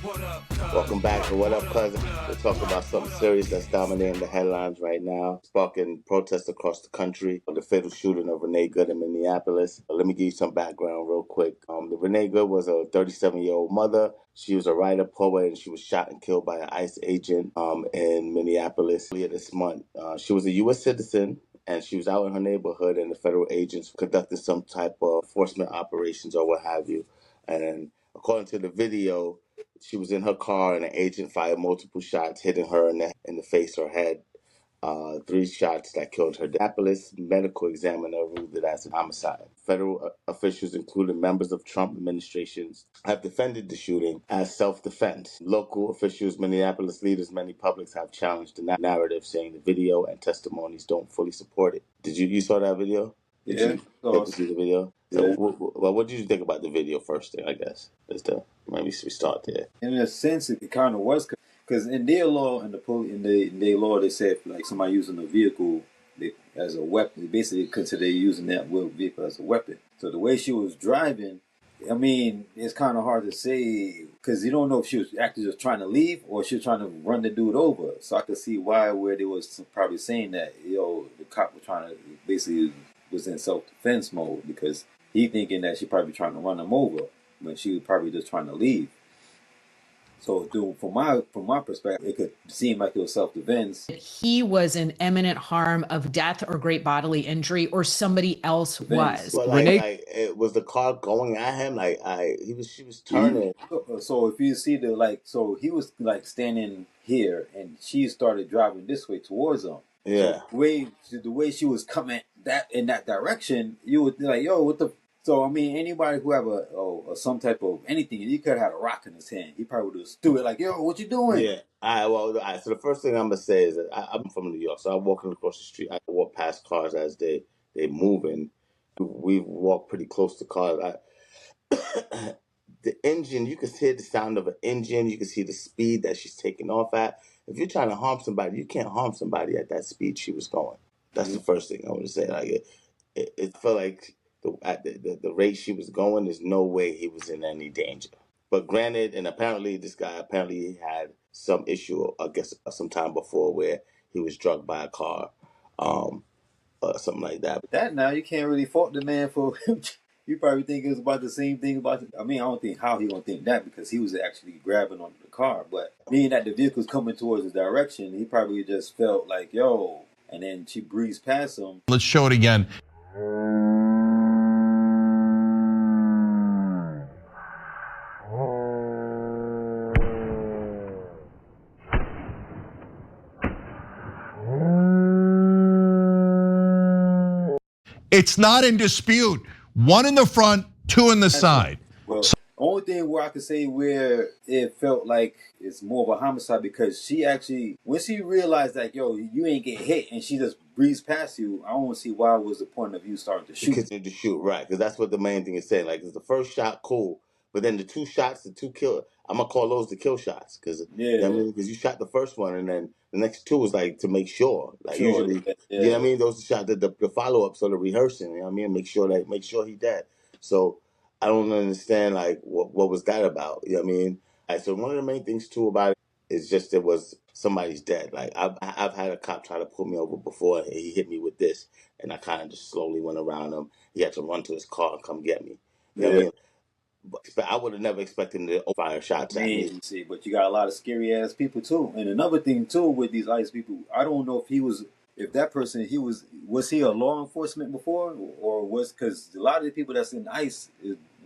Welcome back to What Up, Cousin. We're talking about something serious that's dominating the headlines right now, sparking protests across the country. The fatal shooting of Renee Good in Minneapolis. Let me give you some background real quick. The Renee Good was a 37-year-old mother. She was a writer, poet, and she was shot and killed by an ICE agent in Minneapolis earlier this month. She was a U.S. citizen, and she was out in her neighborhood, and the federal agents conducting some type of enforcement operations or what have you. And according to the video, she was in her car, and an agent fired multiple shots, hitting her in the face or head. 3 shots that killed her. The Minneapolis medical examiner ruled it as a homicide. Federal officials, including members of Trump administrations, have defended the shooting as self-defense. Local officials, Minneapolis leaders, many publics have challenged the narrative, saying the video and testimonies don't fully support it. Did you saw that video? Did Yeah, you get to see the video? So, yeah. what did you think about the video first thing, I guess? Maybe we start there. In a sense, it kind of was because in their law, in their law, they said like somebody using a vehicle as a weapon, they basically consider using that vehicle as a weapon. So the way she was driving, I mean, it's kind of hard to say because you don't know if she was actually just trying to leave or she was trying to run the dude over. So I could see where they was probably saying that the cop was trying to basically was in self defense mode because he thinking that she probably trying to run him over when she was probably just trying to leave. So, from my perspective, it could seem like it was self defense. He was in imminent harm of death or great bodily injury, or somebody else was. Well, it was the car going at him. She was turning. So if you see so he was like standing here, and she started driving this way towards him. Yeah. So the way she was coming in that direction, you would be like, yo, what the. So I mean, anybody who have some type of anything, he could have had a rock in his hand. He probably would have stood like, yo, what you doing? Yeah. All right. So the first thing I'm gonna say is that I'm from New York, so I'm walking across the street. I walk past cars as they moving. We walk pretty close to cars. The engine, you can hear the sound of an engine. You can see the speed that she's taking off at. If you're trying to harm somebody, you can't harm somebody at that speed she was going. That's the first thing I want to say. Like it felt like at the rate she was going, there's no way he was in any danger. But granted, and apparently this guy had some issue, I guess, some time before where he was drugged by a car, something like that. But that now you can't really fault the man for. You probably think it was about the same thing I mean, I don't think how he gonna think that because he was actually grabbing onto the car. But being that the vehicle's coming towards his direction, he probably just felt like, yo, and then she breezed past him. Let's show it again. It's not in dispute. 1 in the front, 2 in the side. Well, only thing where I could say where it felt like it's more of a homicide because she actually, when she realized that, yo, you ain't get hit and she just breezed past you, I don't see why was the point of you starting to shoot. Continue to shoot, right? Because that's what the main thing is saying. Like, it's the first shot, cool, but then the 2 shots, the 2 kill. I'm gonna call those the kill shots because because you shot the first one and then the next 2 is like to make sure. Like usually, you know what I mean. Those are shot the follow ups or the rehearsing. You know what I mean, make sure he dead. So I don't understand like what was that about. You know what I mean. So one of the main things too about it is just it was somebody's dead. Like I've had a cop try to pull me over before and he hit me with this and I kind of just slowly went around him. He had to run to his car and come get me. You know what I mean? But I would have never expected him to fire shots at me. See, but you got a lot of scary ass people too. And another thing too with these ICE people, I don't know if that person was he a law enforcement before or was because a lot of the people that's in ICE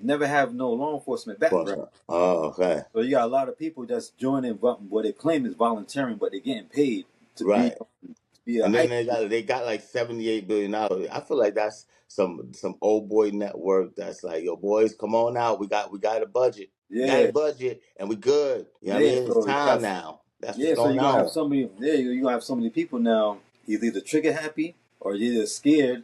never have no law enforcement background. Oh, okay. So you got a lot of people that's joining what they claim is volunteering, but they're getting paid to be and then they got like $78 billion. I feel like that's some old boy network that's like, yo boys, come on out. We got a budget. Yeah. We got a budget and we good. You know what I mean? It's time now. That's what's going on. You're gonna have so many people now, either trigger happy or you're either scared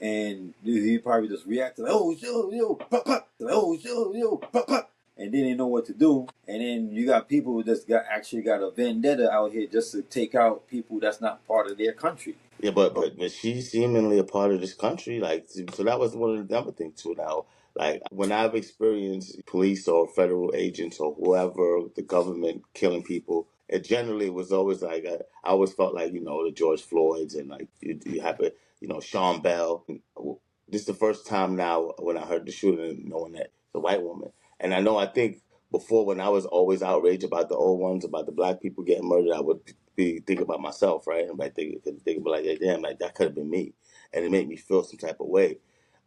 and he probably just react like, oh yo, pop, pop. Like, oh yo, pop, pop. And then they know what to do. And then you got people who just got a vendetta out here just to take out people that's not part of their country. Yeah, but she's seemingly a part of this country. Like, so that was one of the other things too. Now, Like when I've experienced police or federal agents or whoever, the government killing people, it generally was always like I always felt like the George Floyds and like you have it, Sean Bell. This is the first time now when I heard the shooting, knowing that it's a white woman, and I think before when I was always outraged about the old ones, about the black people getting murdered, I would be thinking about myself, right? And like thinking about like, damn, like that could have been me, and it made me feel some type of way.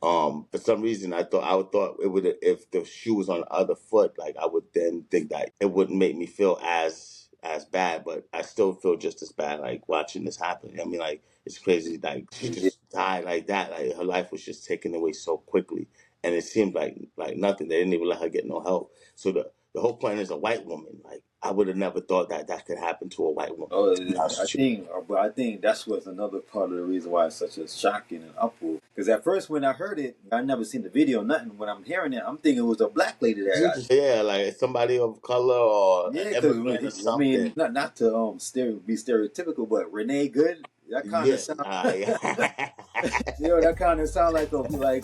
For some reason, I thought it would, if the shoe was on the other foot, like I would then think that it wouldn't make me feel as bad, but I still feel just as bad like watching this happen. I mean, like it's crazy, like she just died like that, like her life was just taken away so quickly, and it seemed like nothing. They didn't even let her get no help. So the whole point is a white woman. Like I would have never thought that could happen to a white woman. Oh, I think that's what's another part of the reason why it's such a shocking and uproar. Because at first, when I heard it, I never seen the video, nothing. When I'm hearing it, I'm thinking it was a black lady that got shot. Yeah, like somebody of color or immigrant or something. I mean, not to be stereotypical, but Renee Good, that kind of sound. That kind of sound like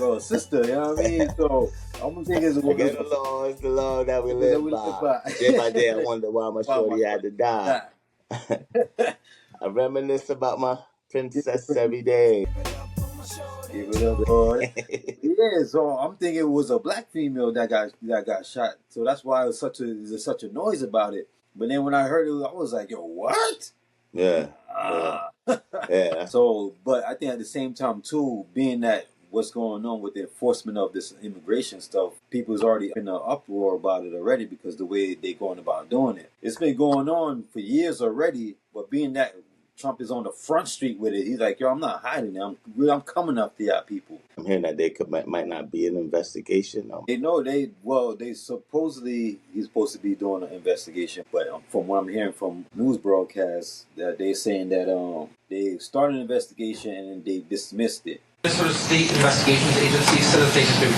a sister. You know what I mean? So I'm thinking it's the law that we live by. Day by day, I wonder why my shorty had to die. I reminisce about my princess every day. Give it up, boy. Yeah, so I'm thinking it was a black female that got shot. So that's why there's such a noise about it. But then when I heard it, I was like, yo, what? Yeah. Yeah. So, but I think at the same time too, being that what's going on with the enforcement of this immigration stuff, people's already in an uproar about it already because the way they're going about doing it. It's been going on for years already, but being that Trump is on the front street with it, he's like, yo, I'm not hiding it. I'm coming after y'all people. I'm hearing that might not be an investigation. They supposedly, he's supposed to be doing an investigation, but from what I'm hearing from news broadcasts, that they're saying that they started an investigation and then they dismissed it. Sort of state investigations agencies said that they have been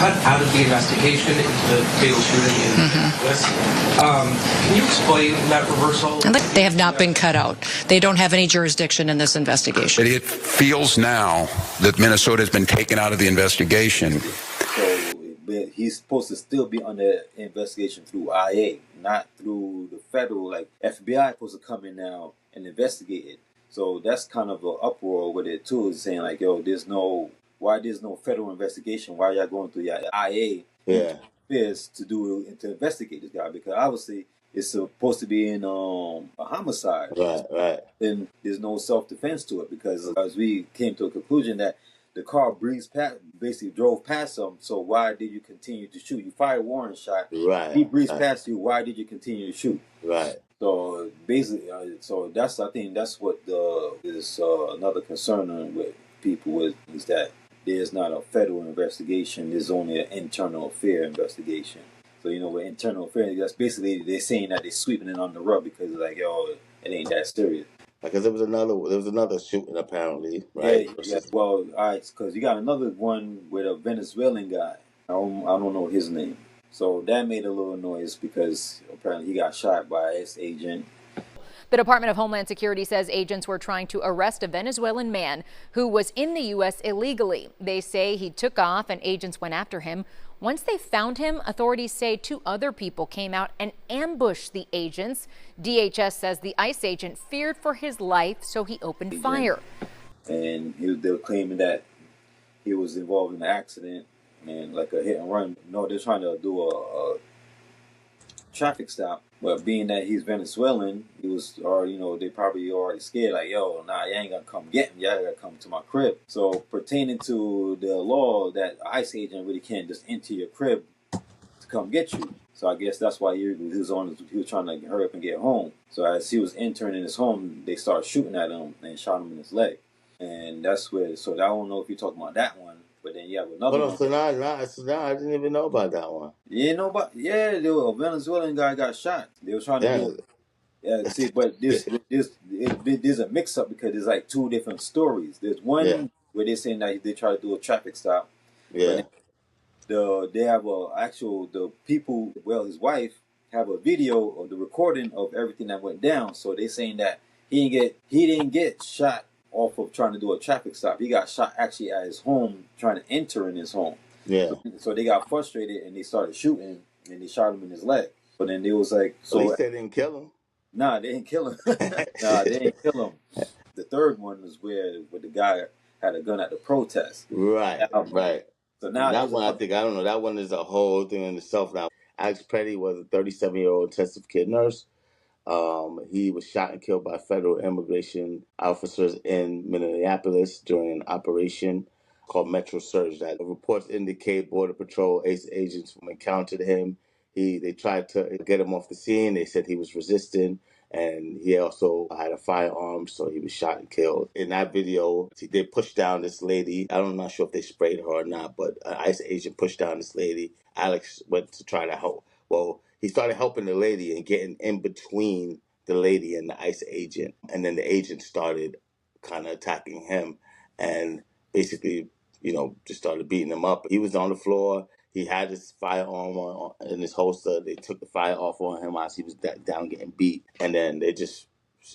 cut out of the investigation into the fatal shooting in Minneapolis. Can you explain that reversal? They have not been cut out. They don't have any jurisdiction in this investigation. It feels now that Minnesota has been taken out of the investigation. So, but he's supposed to still be under investigation through IA, not through the federal. Like FBI supposed to come in now and investigate it. So that's kind of an uproar with it too, is saying like, yo, there's no federal investigation? Why y'all going through your IA affairs to investigate this guy? Because obviously it's supposed to be in a homicide. Right. And there's no self-defense to it because as we came to a conclusion that the car basically drove past him. So why did you continue to shoot? You fired a warning shot. Right. He breezed past you. Why did you continue to shoot? Right. So basically, I think that's what is another concern with people is that there's not a federal investigation. There's only an internal affair investigation. So with internal affairs, that's basically they're saying that they're sweeping it on the rug because like, yo, it ain't that serious. Because there was another shooting apparently, right? Yeah. Well, all right, because you got another one with a Venezuelan guy. I don't know his name. So that made a little noise because apparently he got shot by his agent. The Department of Homeland Security says agents were trying to arrest a Venezuelan man who was in the U.S. illegally. They say he took off and agents went after him. Once they found him, authorities say 2 other people came out and ambushed the agents. DHS says the ICE agent feared for his life, so he opened fire. And they were claiming that he was involved in an accident and like a hit and run. No, they're trying to do a traffic stop. But being that he's Venezuelan, he was, or they probably already scared. Like, yo, nah, you ain't gonna come get me. Y'all gotta come to my crib. So pertaining to the law, that ICE agent really can't just enter your crib to come get you. So I guess that's why he was trying to hurry up and get home. So as he was entering in his home, they started shooting at him and shot him in his leg. And that's where. So I don't know if you're talking about that one. But then you have another one. So now I didn't even know about that one. There was a Venezuelan guy got shot. They were trying to do. Yeah, see, but there's a mix-up because there's like 2 different stories. There's one where they're saying that they try to do a traffic stop. Yeah. They have the people, his wife, have a video of the recording of everything that went down. So they're saying that he didn't get shot off of trying to do a traffic stop. He got shot actually at his home, trying to enter in his home. Yeah. So they got frustrated and they started shooting and they shot him in his leg. But then they was like, At least so they didn't kill him. nah, they didn't kill him. Nah, they didn't kill him. The third one was where the guy had a gun at the protest. Right, right. So now That there's one, I think, I don't know. That one is a whole thing in itself now. Alex Petty was a 37-year-old intensive care nurse. He was shot and killed by federal immigration officers in Minneapolis during an operation called Metro Surge. That reports indicate Border Patrol agents encountered him. They tried to get him off the scene. They said he was resistant, and he also had a firearm, so he was shot and killed. In that video, they pushed down this lady. I'm not sure if they sprayed her or not, but an ICE agent pushed down this lady. Alex went to try to help. Well, he started helping the lady and getting in between the lady and the ICE agent. And then the agent started kind of attacking him and basically, just started beating him up. He was on the floor. He had his firearm in his holster. They took the fire off on him as he was down getting beat. And then they just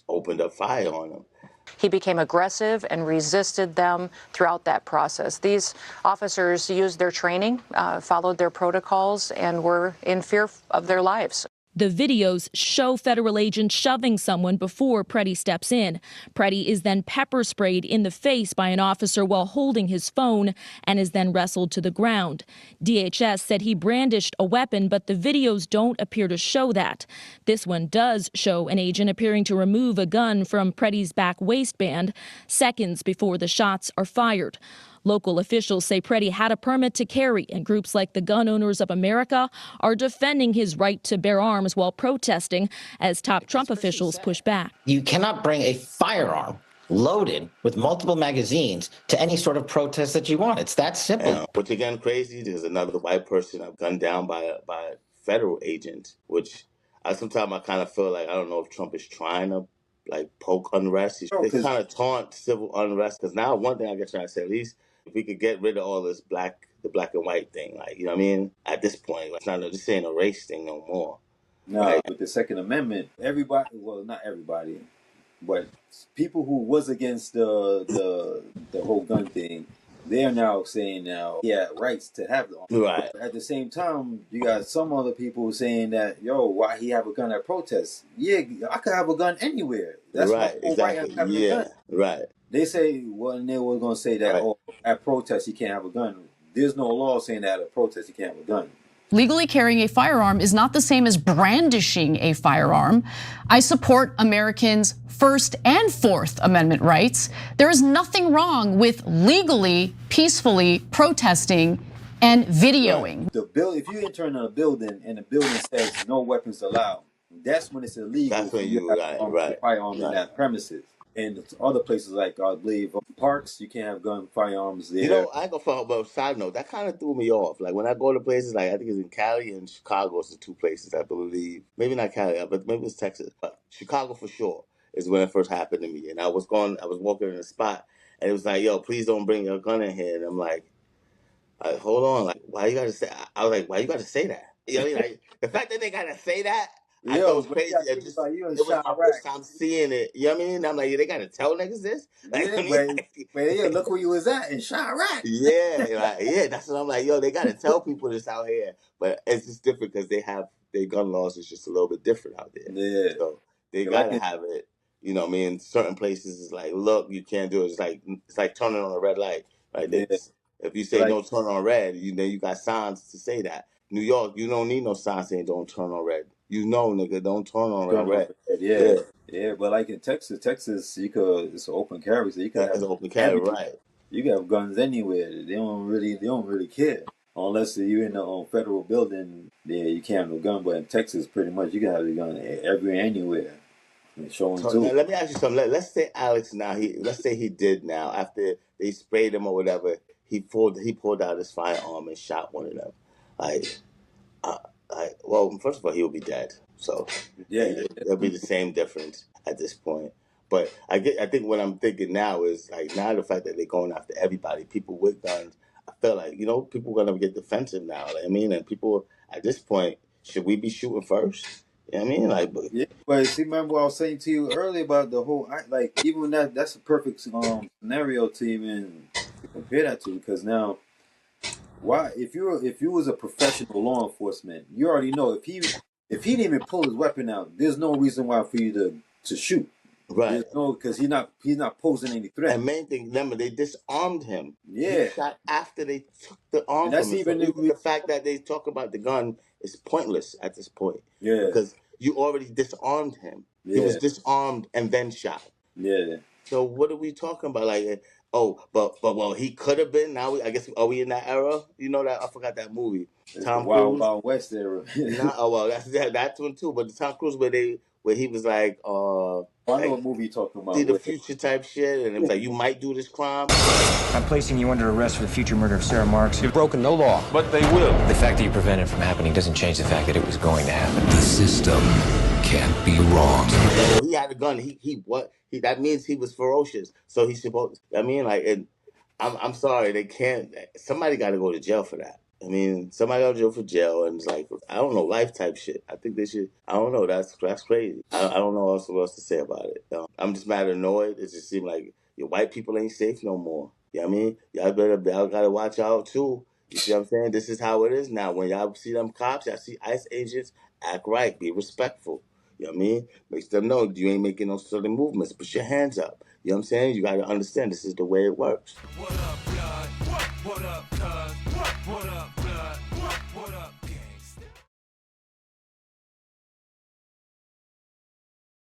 opened up fire on him. He became aggressive and resisted them throughout that process. These officers used their training, followed their protocols, and were in fear of their lives. The videos show federal agents shoving someone before Preddy steps in. Preddy is then pepper sprayed in the face by an officer while holding his phone and is then wrestled to the ground. DHS said he brandished a weapon, but the videos don't appear to show that. This one does show an agent appearing to remove a gun from Preddy's back waistband seconds before the shots are fired. Local officials say Preddy had a permit to carry, and groups like the Gun Owners of America are defending his right to bear arms while protesting as top Trump officials push back. You cannot bring a firearm loaded with multiple magazines to any sort of protest that you want. It's that simple. Yeah, which again, crazy. There's another white person gunned down by a federal agent, which sometimes I kind of feel like I don't know if Trump is trying to poke unrest. They kind of taunt civil unrest because now one thing I get trying to say, at least if we could get rid of all this the black and white thing, you know what I mean? At this point, it's not this ain't a race thing no more. No, right? With the Second Amendment, everybody, well, not everybody, but people who was against the whole gun thing, they're now saying he had rights to have them. Right. But at the same time, you got some other people saying that, why he have a gun at protests? Yeah, I could have a gun anywhere. That's right. My whole Exactly. right. Yeah. A gun. Right. They say, and they were going to say that, at protests you can't have a gun. There's no law saying that at protests you can't have a gun. Legally carrying a firearm is not the same as brandishing a firearm. I support Americans' First and Fourth Amendment rights. There is nothing wrong with legally, peacefully protesting and videoing. Right. If you enter in a building and the building says no weapons allowed, that's when it's illegal. That's when you have a firearm in that premises. And other places like, I believe, parks, you can't have firearms there. I ain't gonna follow, but side note, that kind of threw me off. Like when I go to places, I think it's in Cali and Chicago is the two places, I believe. Maybe not Cali, but maybe it's Texas. But Chicago for sure is when it first happened to me. And I was walking in a spot and it was like, yo, please don't bring your gun in here. And I'm like, hold on, why you gotta say, I was like, why you gotta say that? You know what I mean? The fact that they gotta say that, I thought it was crazy. It was my first time seeing it. You know what I mean? I'm like, they gotta tell niggas this? Look where you was at in Chirac. Yeah, that's what I'm like. Yo, they gotta tell people this out here, but it's just different because their gun laws is just a little bit different out there. Yeah, so they gotta have it. You know what I mean? Certain places is like, look, you can't do it. It's like turning on a red light, right? Yeah. If you say don't turn on red, then you got signs to say that. New York, you don't need no sign saying don't turn on red. Nigga, don't turn on red. Yeah, but like in Texas, it's an open carry, so you can have open carry, right? You can have guns anywhere. They don't really care unless you're in a federal building. Yeah, you can't have no gun. But in Texas, pretty much you can have a gun anywhere. So now, let me ask you something. Let's say Alex let's say he did now after they sprayed him or whatever. He pulled out his firearm and shot one of them. Well, first of all, he will be dead. So it'll be the same difference at this point. But I think what I'm thinking now is now the fact that they're going after everybody, people with guns. I feel like people are gonna get defensive now. I mean, and people at this point, should we be shooting first? You know what I mean? But see, remember what I was saying to you earlier about the whole even that's a perfect scenario to even compare that to, because now Why, if you was a professional law enforcement, you already know if he didn't even pull his weapon out, there's no reason why for you to shoot. Right. There's no, because he's not posing any threat. And main thing, remember, they disarmed him. Yeah. He shot after they took the arm That's from him. even So even the fact that they talk about the gun is pointless at this point. Yeah. Because you already disarmed him. Yeah. He was disarmed and then shot. Yeah. So what are we talking about? Like, but well, he could have been. Now I guess, are we in that era? You know that I forgot that movie. It's Tom the Wild Cruise. Wild West era. Well, that's one too. But the Tom Cruise where he was like, I know what movie you're talking about. See the future type shit, and it was like, you might do this crime. I'm placing you under arrest for the future murder of Sarah Marks. You've broken no law. But they will. The fact that you prevented it from happening doesn't change the fact that it was going to happen. The system can't be wrong. He had a gun. That means he was ferocious. So he's supposed. I mean, like, and I'm sorry, they can't. Somebody got to go to jail for that. I mean, somebody got to go for jail, and it's like, I don't know, life type shit. I think they should. I don't know. That's crazy. I don't know what else to say about it. I'm just mad annoyed. It just seems like your white people ain't safe no more. You know what I mean? Y'all gotta watch out too. You see what I'm saying? This is how it is now. When y'all see them cops, y'all see ICE agents, act right, be respectful. You know what I mean? Makes them know you ain't making no sudden movements. Put your hands up. You know what I'm saying? You got to understand this is the way it works. What up, God? What up, God?